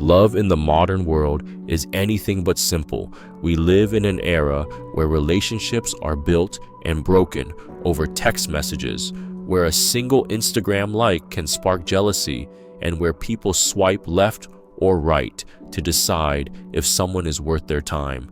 Love in the modern world is anything but simple. We live in an era where relationships are built and broken over text messages, where a single Instagram like can spark jealousy, and where people swipe left or right to decide if someone is worth their time.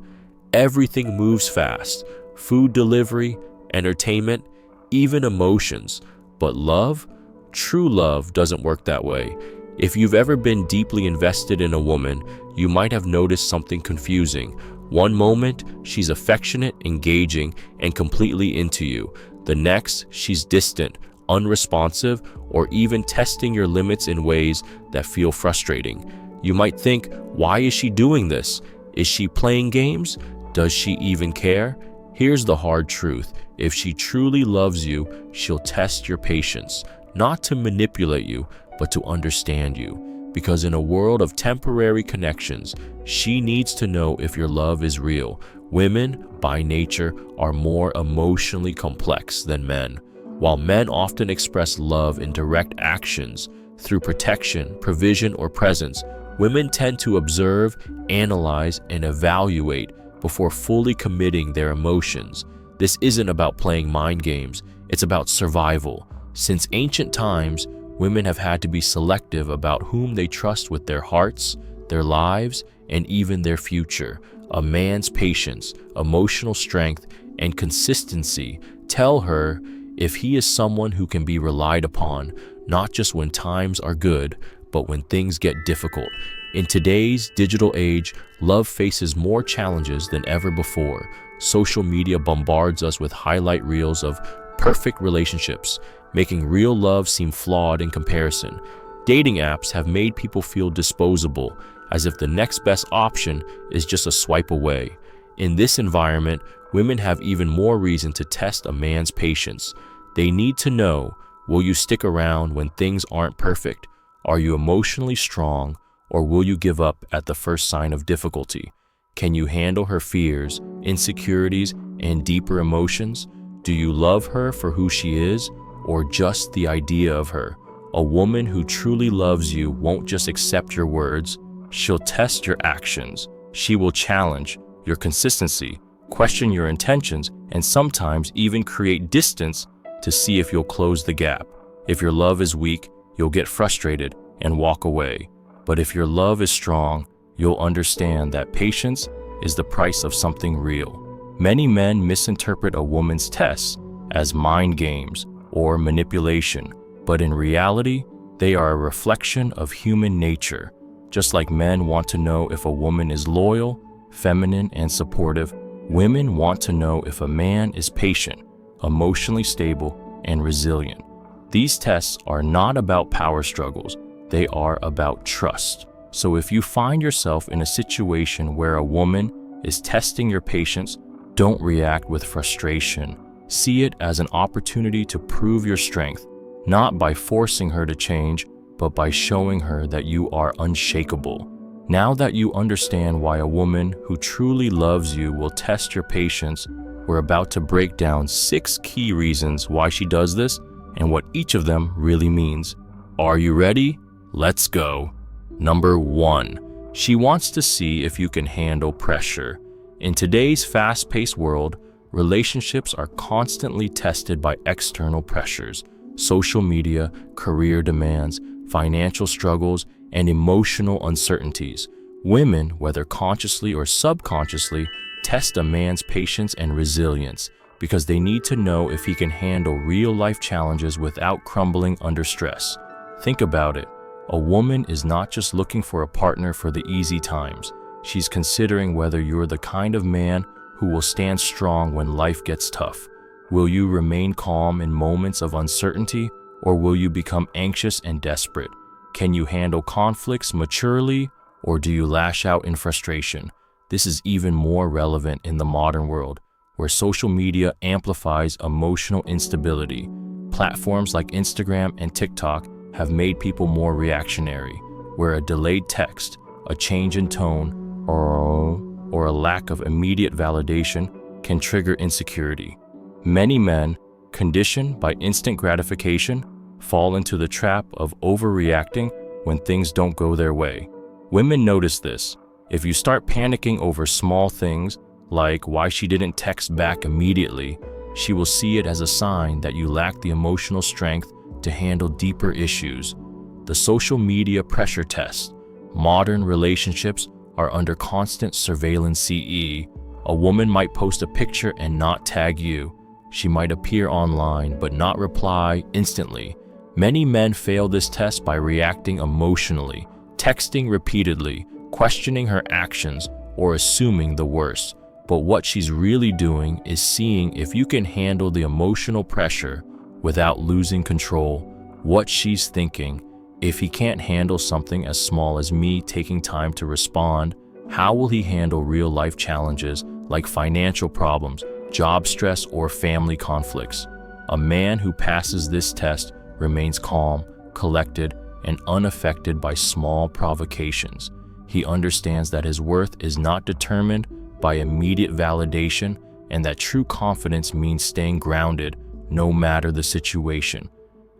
Everything moves fast: food delivery, entertainment, even emotions. But love, true love, doesn't work that way. If you've ever been deeply invested in a woman, you might have noticed something confusing. One moment, she's affectionate, engaging, and completely into you. The next, she's distant, unresponsive, or even testing your limits in ways that feel frustrating. You might think, why is she doing this? Is she playing games? Does she even care? Here's the hard truth. If she truly loves you, she'll test your patience, not to manipulate you, but to understand you. Because in a world of temporary connections, she needs to know if your love is real. Women, by nature, are more emotionally complex than men. While men often express love in direct actions, through protection, provision, or presence, women tend to observe, analyze, and evaluate before fully committing their emotions. This isn't about playing mind games, it's about survival. Since ancient times, women have had to be selective about whom they trust with their hearts, their lives, and even their future. A man's patience, emotional strength, and consistency tell her if he is someone who can be relied upon, not just when times are good, but when things get difficult. In today's digital age, love faces more challenges than ever before. Social media bombards us with highlight reels of perfect relationships, making real love seem flawed in comparison. Dating apps have made people feel disposable, as if the next best option is just a swipe away. In this environment, women have even more reason to test a man's patience. They need to know, will you stick around when things aren't perfect? Are you emotionally strong, or will you give up at the first sign of difficulty? Can you handle her fears, insecurities, and deeper emotions? Do you love her for who she is, or just the idea of her? A woman who truly loves you won't just accept your words, she'll test your actions. She will challenge your consistency, question your intentions, and sometimes even create distance to see if you'll close the gap. If your love is weak, you'll get frustrated and walk away. But if your love is strong, you'll understand that patience is the price of something real. Many men misinterpret a woman's tests as mind games or manipulation, but in reality, they are a reflection of human nature. Just like men want to know if a woman is loyal, feminine, and supportive, women want to know if a man is patient, emotionally stable, and resilient. These tests are not about power struggles, they are about trust. So if you find yourself in a situation where a woman is testing your patience, don't react with frustration. See it as an opportunity to prove your strength, not by forcing her to change, but by showing her that you are unshakable. Now that you understand why a woman who truly loves you will test your patience, we're about to break down 6 key reasons why she does this and what each of them really means. Are you ready? Let's go. Number 1, she wants to see if you can handle pressure. In today's fast-paced world, relationships are constantly tested by external pressures: social media, career demands, financial struggles, and emotional uncertainties. Women, whether consciously or subconsciously, test a man's patience and resilience because they need to know if he can handle real-life challenges without crumbling under stress. Think about it. A woman is not just looking for a partner for the easy times. She's considering whether you're the kind of man who will stand strong when life gets tough. Will you remain calm in moments of uncertainty, or will you become anxious and desperate? Can you handle conflicts maturely, or do you lash out in frustration? This is even more relevant in the modern world, where social media amplifies emotional instability. Platforms like Instagram and TikTok have made people more reactionary, where a delayed text, a change in tone, or a lack of immediate validation can trigger insecurity. Many men, conditioned by instant gratification, fall into the trap of overreacting when things don't go their way. Women notice this. If you start panicking over small things, like why she didn't text back immediately, she will see it as a sign that you lack the emotional strength to handle deeper issues. The social media pressure test. Modern relationships are under constant surveillance. CE. A woman might post a picture and not tag you. She might appear online but not reply instantly. Many men fail this test by reacting emotionally, texting repeatedly, questioning her actions, or assuming the worst. But what she's really doing is seeing if you can handle the emotional pressure without losing control. What she's thinking: if he can't handle something as small as me taking time to respond, how will he handle real-life challenges like financial problems, job stress, or family conflicts? A man who passes this test remains calm, collected, and unaffected by small provocations. He understands that his worth is not determined by immediate validation, and that true confidence means staying grounded no matter the situation.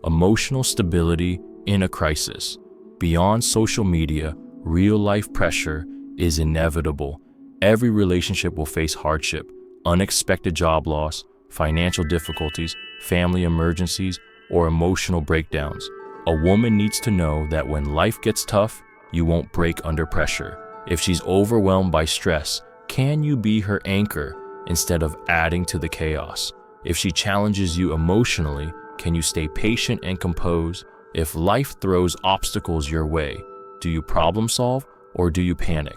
Emotional stability in a crisis. Beyond social media, real-life pressure is inevitable. Every relationship will face hardship, unexpected job loss, financial difficulties, family emergencies, or emotional breakdowns. A woman needs to know that when life gets tough, you won't break under pressure. If she's overwhelmed by stress, can you be her anchor instead of adding to the chaos? If she challenges you emotionally, can you stay patient and composed? If life throws obstacles your way, do you problem solve or do you panic?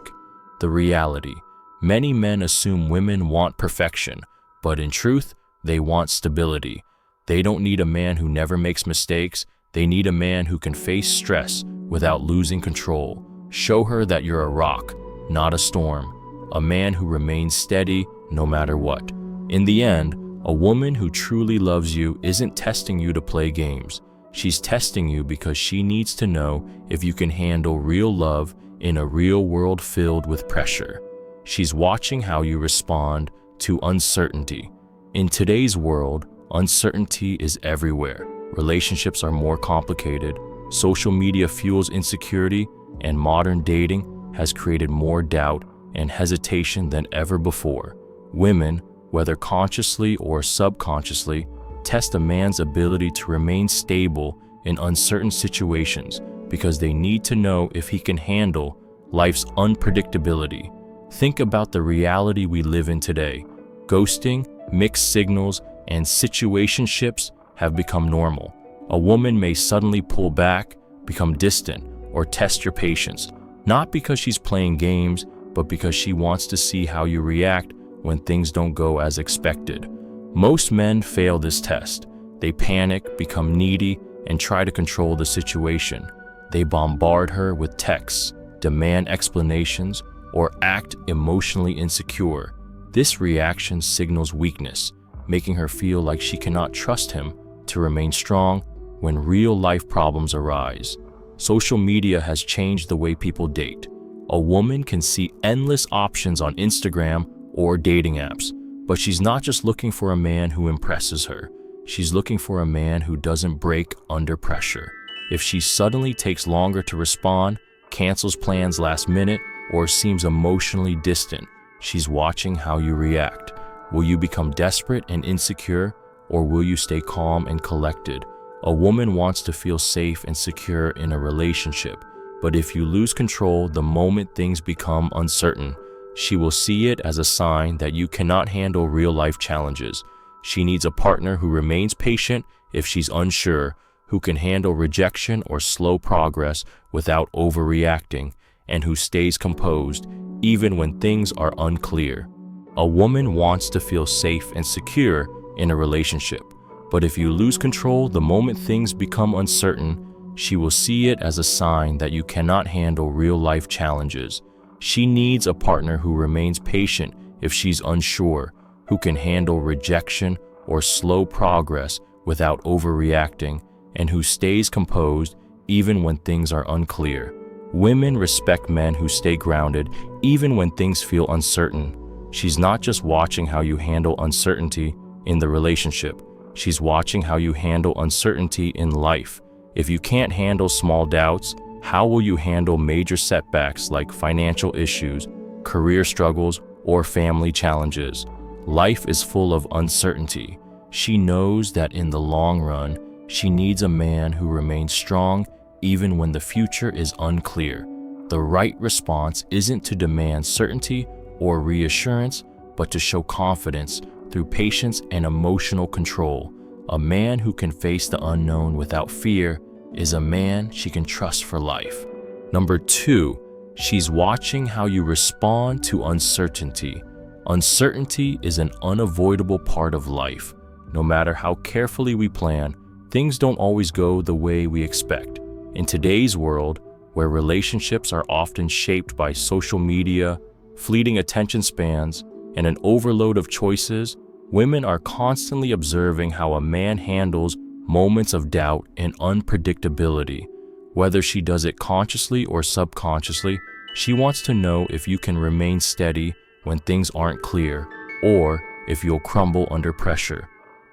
The reality: many men assume women want perfection, but in truth, they want stability. They don't need a man who never makes mistakes. They need a man who can face stress without losing control. Show her that you're a rock, not a storm. A man who remains steady no matter what. In the end, a woman who truly loves you isn't testing you to play games. She's testing you because she needs to know if you can handle real love in a real world filled with pressure. She's watching how you respond to uncertainty. In today's world, uncertainty is everywhere. Relationships are more complicated. Social media fuels insecurity, and modern dating has created more doubt and hesitation than ever before. Women, whether consciously or subconsciously, test a man's ability to remain stable in uncertain situations because they need to know if he can handle life's unpredictability. Think about the reality we live in today. Ghosting, mixed signals, and situationships have become normal. A woman may suddenly pull back, become distant, or test your patience, not because she's playing games, but because she wants to see how you react when things don't go as expected. Most men fail this test. They panic, become needy, and try to control the situation. They bombard her with texts, demand explanations, or act emotionally insecure. This reaction signals weakness, making her feel like she cannot trust him to remain strong when real-life problems arise. Social media has changed the way people date. A woman can see endless options on Instagram or dating apps, but she's not just looking for a man who impresses her. She's looking for a man who doesn't break under pressure. If she suddenly takes longer to respond, cancels plans last minute, or seems emotionally distant, she's watching how you react. Will you become desperate and insecure, or will you stay calm and collected? A woman wants to feel safe and secure in a relationship, but if you lose control the moment things become uncertain, she will see it as a sign that you cannot handle real-life challenges. She needs a partner who remains patient if she's unsure, who can handle rejection or slow progress without overreacting, and who stays composed even when things are unclear. A woman wants to feel safe and secure in a relationship, but if you lose control the moment things become uncertain, she will see it as a sign that you cannot handle real-life challenges. She needs a partner who remains patient if she's unsure, who can handle rejection or slow progress without overreacting, and who stays composed even when things are unclear. Women respect men who stay grounded even when things feel uncertain. She's not just watching how you handle uncertainty in the relationship. She's watching how you handle uncertainty in life. If you can't handle small doubts, How will you handle major setbacks like financial issues, career struggles, or family challenges? Life is full of uncertainty. She knows that in the long run, she needs a man who remains strong even when the future is unclear. The right response isn't to demand certainty or reassurance, but to show confidence through patience and emotional control. A man who can face the unknown without fear is a man she can trust for life. Number 2, she's watching how you respond to uncertainty. Uncertainty is an unavoidable part of life. No matter how carefully we plan, things don't always go the way we expect. In today's world, where relationships are often shaped by social media, fleeting attention spans, and an overload of choices, women are constantly observing how a man handles moments of doubt and unpredictability. Whether she does it consciously or subconsciously, she wants to know if you can remain steady when things aren't clear, or if you'll crumble under pressure.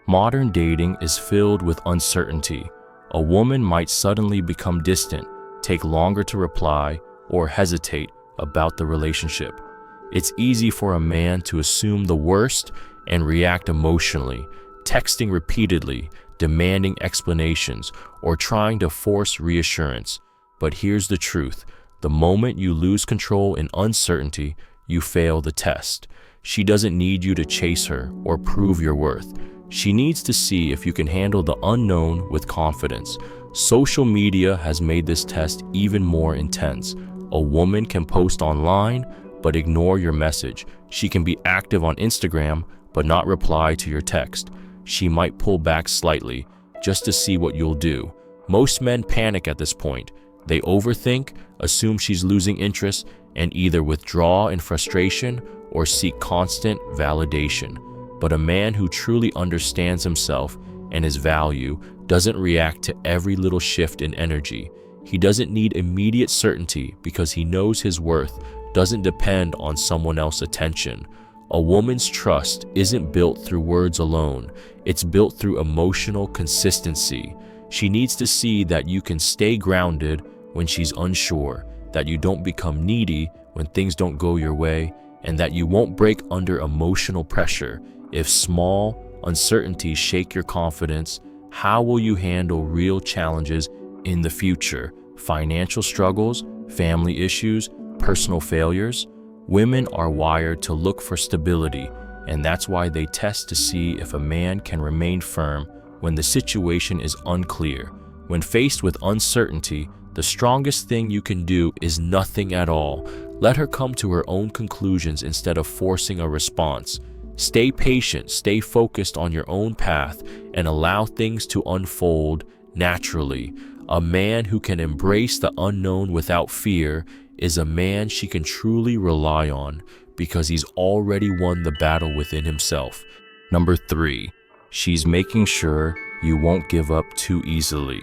Modern dating is filled with uncertainty. A woman might suddenly become distant, take longer to reply, or hesitate about the relationship. It's easy for a man to assume the worst and react emotionally, texting repeatedly, demanding explanations, or trying to force reassurance. But here's the truth. The moment you lose control in uncertainty, you fail the test. She doesn't need you to chase her or prove your worth. She needs to see if you can handle the unknown with confidence. Social media has made this test even more intense. A woman can post online, but ignore your message. She can be active on Instagram, but not reply to your text. She might pull back slightly, just to see what you'll do. Most men panic at this point. They overthink, assume she's losing interest, and either withdraw in frustration or seek constant validation. But a man who truly understands himself and his value doesn't react to every little shift in energy. He doesn't need immediate certainty because he knows his worth doesn't depend on someone else's attention. A woman's trust isn't built through words alone. It's built through emotional consistency. She needs to see that you can stay grounded when she's unsure, that you don't become needy when things don't go your way, and that you won't break under emotional pressure. If small uncertainties shake your confidence, how will you handle real challenges in the future? Financial struggles, family issues, personal failures? Women are wired to look for stability, and that's why they test to see if a man can remain firm when the situation is unclear. When faced with uncertainty, the strongest thing you can do is nothing at all. Let her come to her own conclusions instead of forcing a response. Stay patient, stay focused on your own path, and allow things to unfold naturally. A man who can embrace the unknown without fear is a man she can truly rely on because he's already won the battle within himself. Number 3, she's making sure you won't give up too easily.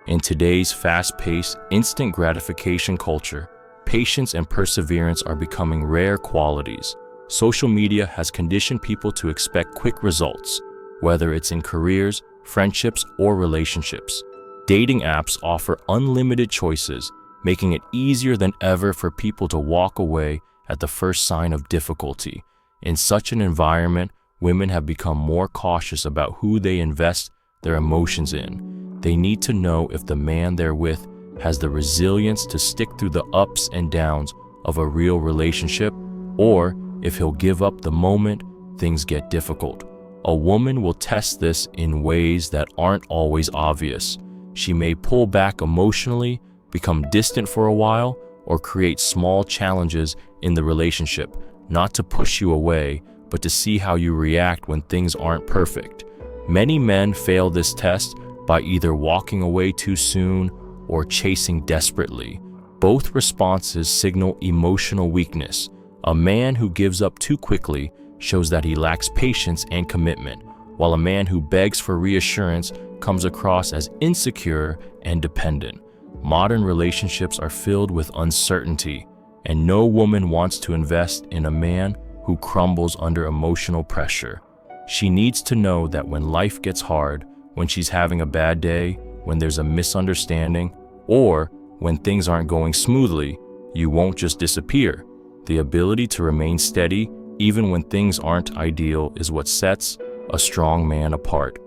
In today's fast-paced, instant gratification culture, patience and perseverance are becoming rare qualities. Social media has conditioned people to expect quick results, whether it's in careers, friendships, or relationships. Dating apps offer unlimited choices, making it easier than ever for people to walk away at the first sign of difficulty. In such an environment, women have become more cautious about who they invest their emotions in. They need to know if the man they're with has the resilience to stick through the ups and downs of a real relationship, or if he'll give up the moment things get difficult. A woman will test this in ways that aren't always obvious. She may pull back emotionally, become distant for a while, or create small challenges in the relationship, not to push you away, but to see how you react when things aren't perfect. Many men fail this test by either walking away too soon or chasing desperately. Both responses signal emotional weakness. A man who gives up too quickly shows that he lacks patience and commitment, while a man who begs for reassurance comes across as insecure and dependent. Modern relationships are filled with uncertainty, and no woman wants to invest in a man who crumbles under emotional pressure. She needs to know that when life gets hard, when she's having a bad day, when there's a misunderstanding, or when things aren't going smoothly, you won't just disappear. The ability to remain steady even when things aren't ideal is what sets a strong man apart.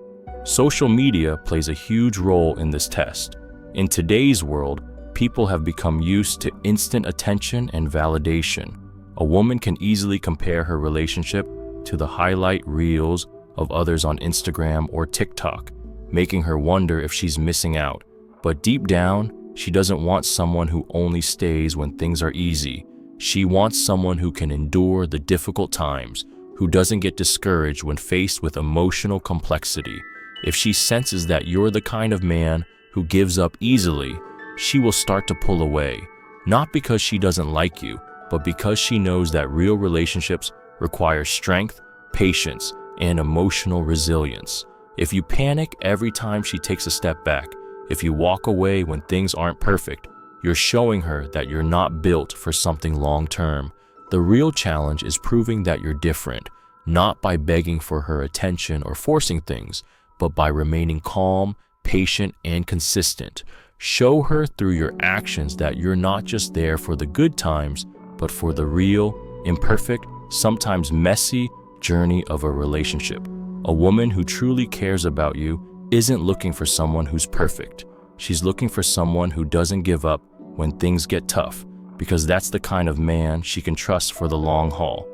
Social media plays a huge role in this test. In today's world, people have become used to instant attention and validation. A woman can easily compare her relationship to the highlight reels of others on Instagram or TikTok, making her wonder if she's missing out. But deep down, she doesn't want someone who only stays when things are easy. She wants someone who can endure the difficult times, who doesn't get discouraged when faced with emotional complexity. If she senses that you're the kind of man who gives up easily, she will start to pull away, not because she doesn't like you, but because she knows that real relationships require strength, patience, and emotional resilience. If you panic every time she takes a step back, if you walk away when things aren't perfect, you're showing her that you're not built for something long-term. The real challenge is proving that you're different, not by begging for her attention or forcing things, but by remaining calm, patient, and consistent. Show her through your actions that you're not just there for the good times, but for the real, imperfect, sometimes messy journey of a relationship. A woman who truly cares about you isn't looking for someone who's perfect. She's looking for someone who doesn't give up when things get tough, because that's the kind of man she can trust for the long haul.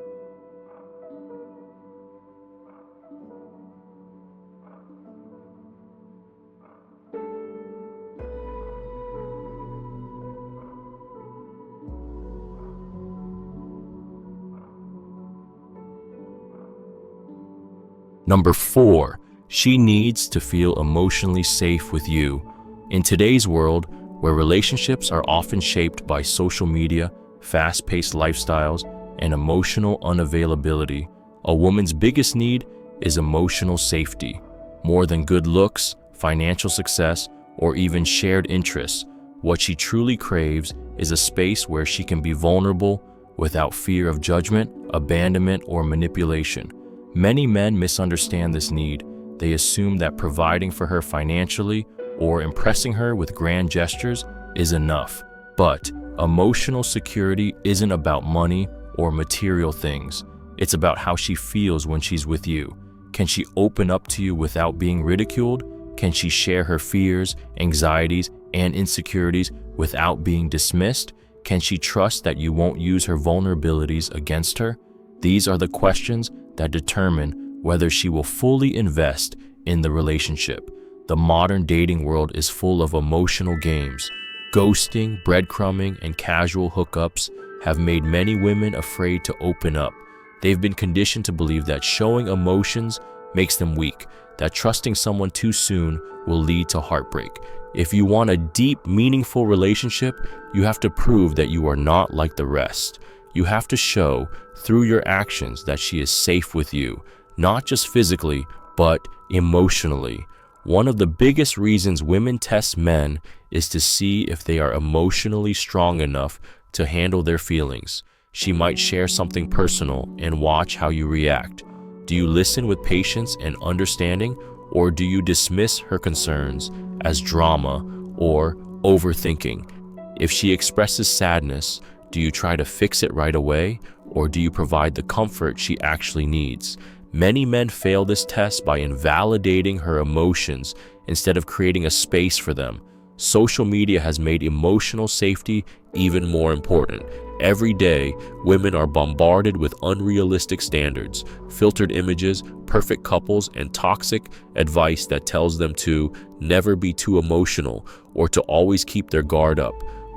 Number 4, she needs to feel emotionally safe with you. In today's world, where relationships are often shaped by social media, fast-paced lifestyles, and emotional unavailability, a woman's biggest need is emotional safety. More than good looks, financial success, or even shared interests, what she truly craves is a space where she can be vulnerable without fear of judgment, abandonment, or manipulation. Many men misunderstand this need. They assume that providing for her financially or impressing her with grand gestures is enough. But emotional security isn't about money or material things. It's about how she feels when she's with you. Can she open up to you without being ridiculed? Can she share her fears, anxieties, and insecurities without being dismissed? Can she trust that you won't use her vulnerabilities against her? These are the questions that determine whether she will fully invest in the relationship. The modern dating world is full of emotional games. Ghosting, breadcrumbing, and casual hookups have made many women afraid to open up. They've been conditioned to believe that showing emotions makes them weak, that trusting someone too soon will lead to heartbreak. If you want a deep, meaningful relationship, you have to prove that you are not like the rest. You have to show through your actions that she is safe with you, not just physically, but emotionally. One of the biggest reasons women test men is to see if they are emotionally strong enough to handle their feelings. She might share something personal and watch how you react. Do you listen with patience and understanding, or do you dismiss her concerns as drama or overthinking? If she expresses sadness, do you try to fix it right away, or do you provide the comfort she actually needs? Many men fail this test by invalidating her emotions instead of creating a space for them. Social media has made emotional safety even more important. Every day, women are bombarded with unrealistic standards, filtered images, perfect couples, and toxic advice that tells them to never be too emotional or to always keep their guard up.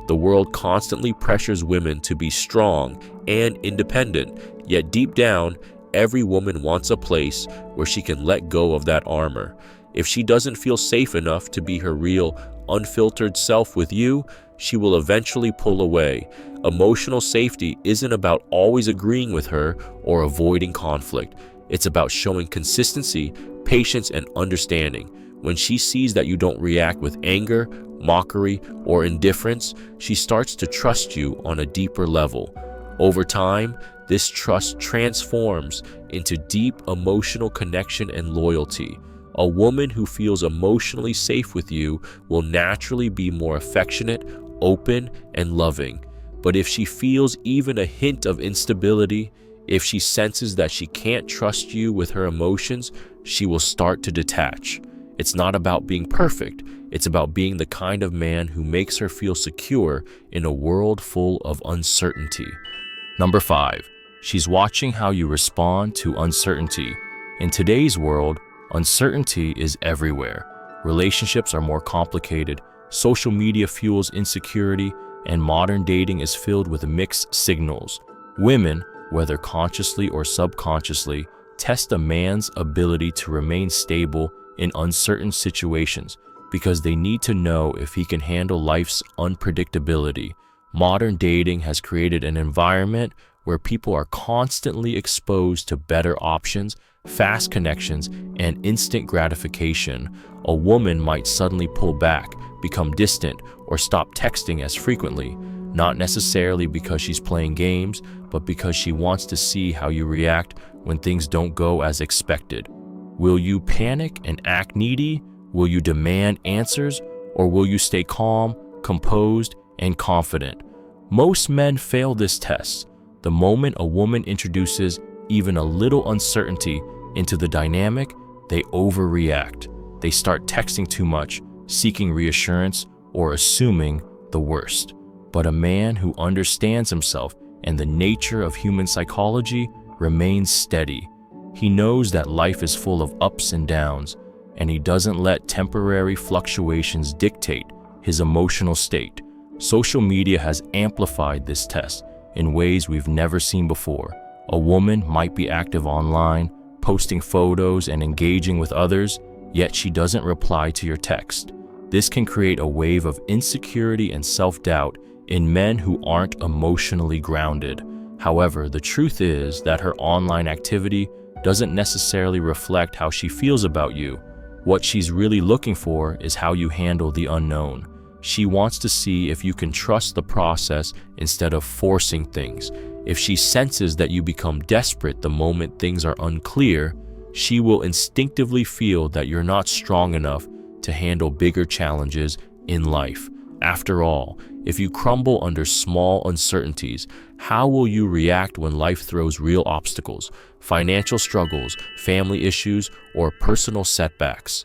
The world constantly pressures women to be strong and independent, yet deep down, every woman wants a place where she can let go of that armor. If she doesn't feel safe enough to be her real, unfiltered self with you, she will eventually pull away. Emotional safety isn't about always agreeing with her or avoiding conflict. It's about showing consistency, patience, and understanding. When she sees that you don't react with anger, mockery, or indifference, she starts to trust you on a deeper level. Over time, this trust transforms into deep emotional connection and loyalty. A woman who feels emotionally safe with you will naturally be more affectionate, open, and loving. But if she feels even a hint of instability, if she senses that she can't trust you with her emotions, she will start to detach. It's not about being perfect. It's about being the kind of man who makes her feel secure in a world full of uncertainty. Number 5, she's watching how you respond to uncertainty. In today's world, uncertainty is everywhere. Relationships are more complicated, social media fuels insecurity, and modern dating is filled with mixed signals. Women, whether consciously or subconsciously, test a man's ability to remain stable in uncertain situations because they need to know if he can handle life's unpredictability. Modern dating has created an environment where people are constantly exposed to better options, fast connections, and instant gratification. A woman might suddenly pull back, become distant, or stop texting as frequently, not necessarily because she's playing games, but because she wants to see how you react when things don't go as expected. Will you panic and act needy? Will you demand answers? Or will you stay calm, composed, and confident? Most men fail this test. The moment a woman introduces even a little uncertainty into the dynamic, they overreact. They start texting too much, seeking reassurance, or assuming the worst. But a man who understands himself and the nature of human psychology remains steady. He knows that life is full of ups and downs, and he doesn't let temporary fluctuations dictate his emotional state. Social media has amplified this test in ways we've never seen before. A woman might be active online, posting photos and engaging with others, yet she doesn't reply to your text. This can create a wave of insecurity and self-doubt in men who aren't emotionally grounded. However, the truth is that her online activity doesn't necessarily reflect how she feels about you. What she's really looking for is how you handle the unknown. She wants to see if you can trust the process instead of forcing things. If she senses that you become desperate the moment things are unclear, she will instinctively feel that you're not strong enough to handle bigger challenges in life. After all, if you crumble under small uncertainties, how will you react when life throws real obstacles, financial struggles, family issues, or personal setbacks?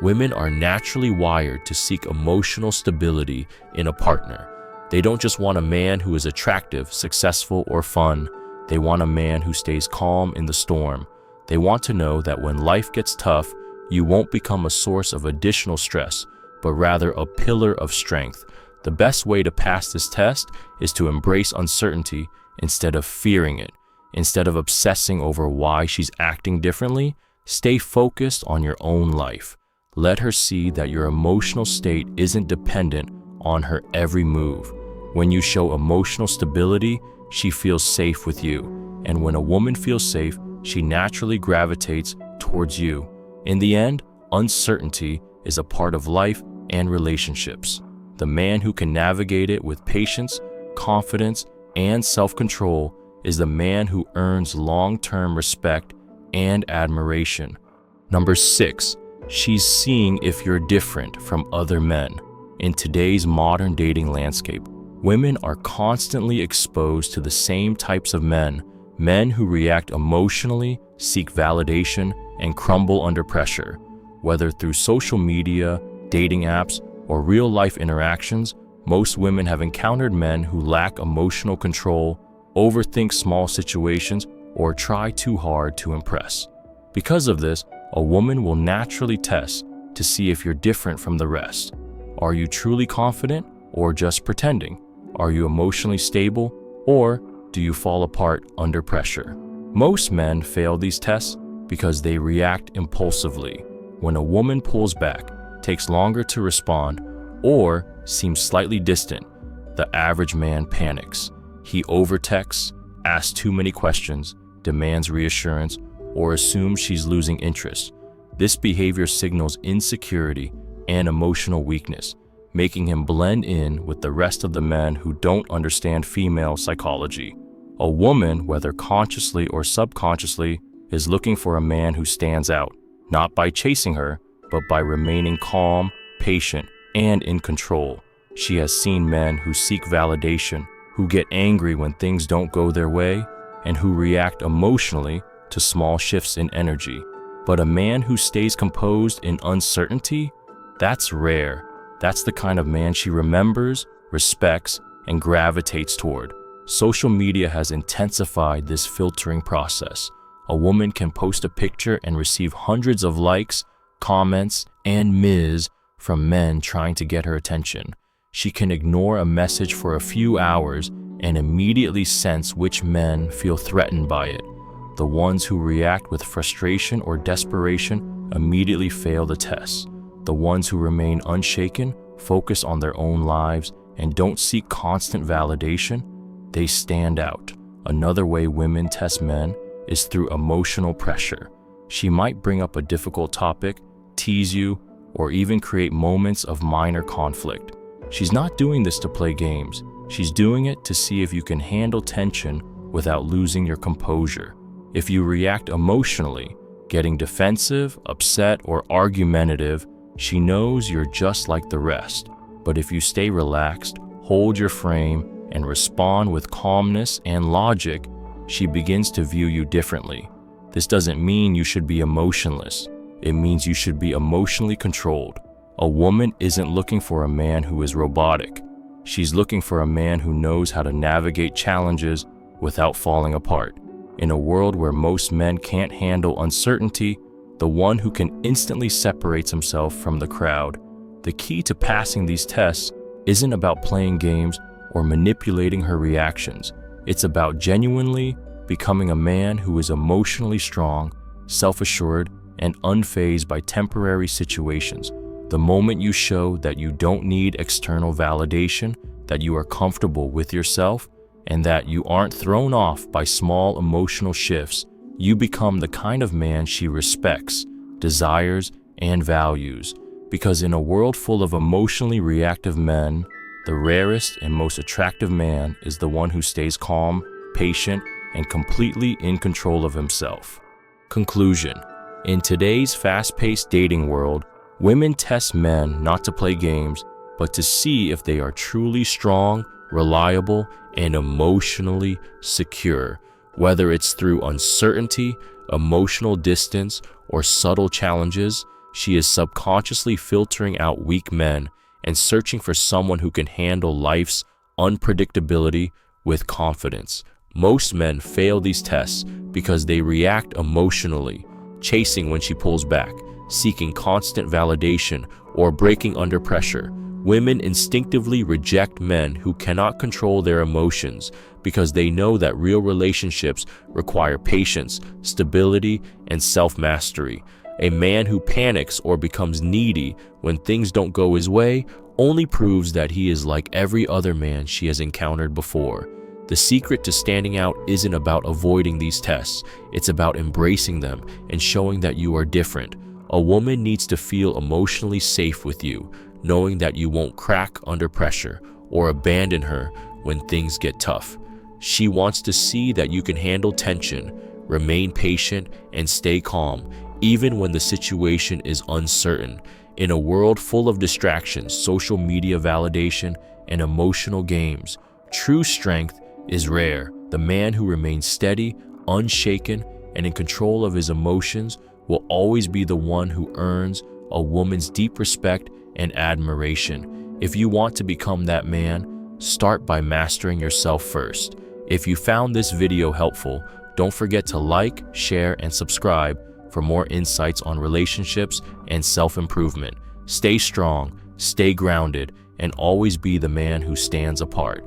Women are naturally wired to seek emotional stability in a partner. They don't just want a man who is attractive, successful, or fun. They want a man who stays calm in the storm. They want to know that when life gets tough, you won't become a source of additional stress, but rather a pillar of strength. The best way to pass this test is to embrace uncertainty instead of fearing it. Instead of obsessing over why she's acting differently, stay focused on your own life. Let her see that your emotional state isn't dependent on her every move. When you show emotional stability, she feels safe with you. And when a woman feels safe, she naturally gravitates towards you. In the end, uncertainty is a part of life and relationships. The man who can navigate it with patience, confidence, and self-control is the man who earns long-term respect and admiration. Number 6, she's seeing if you're different from other men. In today's modern dating landscape, women are constantly exposed to the same types of men who react emotionally, seek validation, and crumble under pressure. Whether through social media, dating apps, or real-life interactions, most women have encountered men who lack emotional control, overthink small situations, or try too hard to impress. Because of this, a woman will naturally test to see if you're different from the rest. Are you truly confident or just pretending? Are you emotionally stable or do you fall apart under pressure? Most men fail these tests because they react impulsively. When a woman pulls back, takes longer to respond, or seems slightly distant, the average man panics. He overtexts, asks too many questions, demands reassurance, or assumes she's losing interest. This behavior signals insecurity and emotional weakness, making him blend in with the rest of the men who don't understand female psychology. A woman, whether consciously or subconsciously, is looking for a man who stands out, not by chasing her, but by remaining calm, patient, and in control. She has seen men who seek validation, who get angry when things don't go their way, and who react emotionally to small shifts in energy. But a man who stays composed in uncertainty, that's rare. That's the kind of man she remembers, respects, and gravitates toward. Social media has intensified this filtering process. A woman can post a picture and receive hundreds of likes, comments, and Ms. from men trying to get her attention. She can ignore a message for a few hours and immediately sense which men feel threatened by it. The ones who react with frustration or desperation immediately fail the test. The ones who remain unshaken, focus on their own lives, and don't seek constant validation, they stand out. Another way women test men is through emotional pressure. She might bring up a difficult topic, tease you, or even create moments of minor conflict. She's not doing this to play games. She's doing it to see if you can handle tension without losing your composure. If you react emotionally, getting defensive, upset, or argumentative, she knows you're just like the rest. But if you stay relaxed, hold your frame, and respond with calmness and logic, she begins to view you differently. This doesn't mean you should be emotionless. It means you should be emotionally controlled. A woman isn't looking for a man who is robotic. She's looking for a man who knows how to navigate challenges without falling apart. In a world where most men can't handle uncertainty, the one who can instantly separates himself from the crowd. The key to passing these tests isn't about playing games or manipulating her reactions. It's about genuinely becoming a man who is emotionally strong, self-assured, and unfazed by temporary situations. The moment you show that you don't need external validation, that you are comfortable with yourself, and that you aren't thrown off by small emotional shifts, you become the kind of man she respects, desires, and values. Because in a world full of emotionally reactive men, the rarest and most attractive man is the one who stays calm, patient, and completely in control of himself. Conclusion: in today's fast-paced dating world, women test men not to play games, but to see if they are truly strong, reliable, and emotionally secure. Whether it's through uncertainty, emotional distance, or subtle challenges, she is subconsciously filtering out weak men and searching for someone who can handle life's unpredictability with confidence. Most men fail these tests because they react emotionally, chasing when she pulls back, seeking constant validation, or breaking under pressure. Women instinctively reject men who cannot control their emotions because they know that real relationships require patience, stability, and self-mastery. A man who panics or becomes needy when things don't go his way only proves that he is like every other man she has encountered before. The secret to standing out isn't about avoiding these tests. It's about embracing them and showing that you are different. A woman needs to feel emotionally safe with you, knowing that you won't crack under pressure or abandon her when things get tough. She wants to see that you can handle tension, remain patient, and stay calm, even when the situation is uncertain. In a world full of distractions, social media validation, and emotional games, true strength is rare. The man who remains steady, unshaken, and in control of his emotions will always be the one who earns a woman's deep respect and admiration. If you want to become that man, start by mastering yourself first. If you found this video helpful, don't forget to like, share, and subscribe for more insights on relationships and self-improvement. Stay strong, stay grounded, and always be the man who stands apart.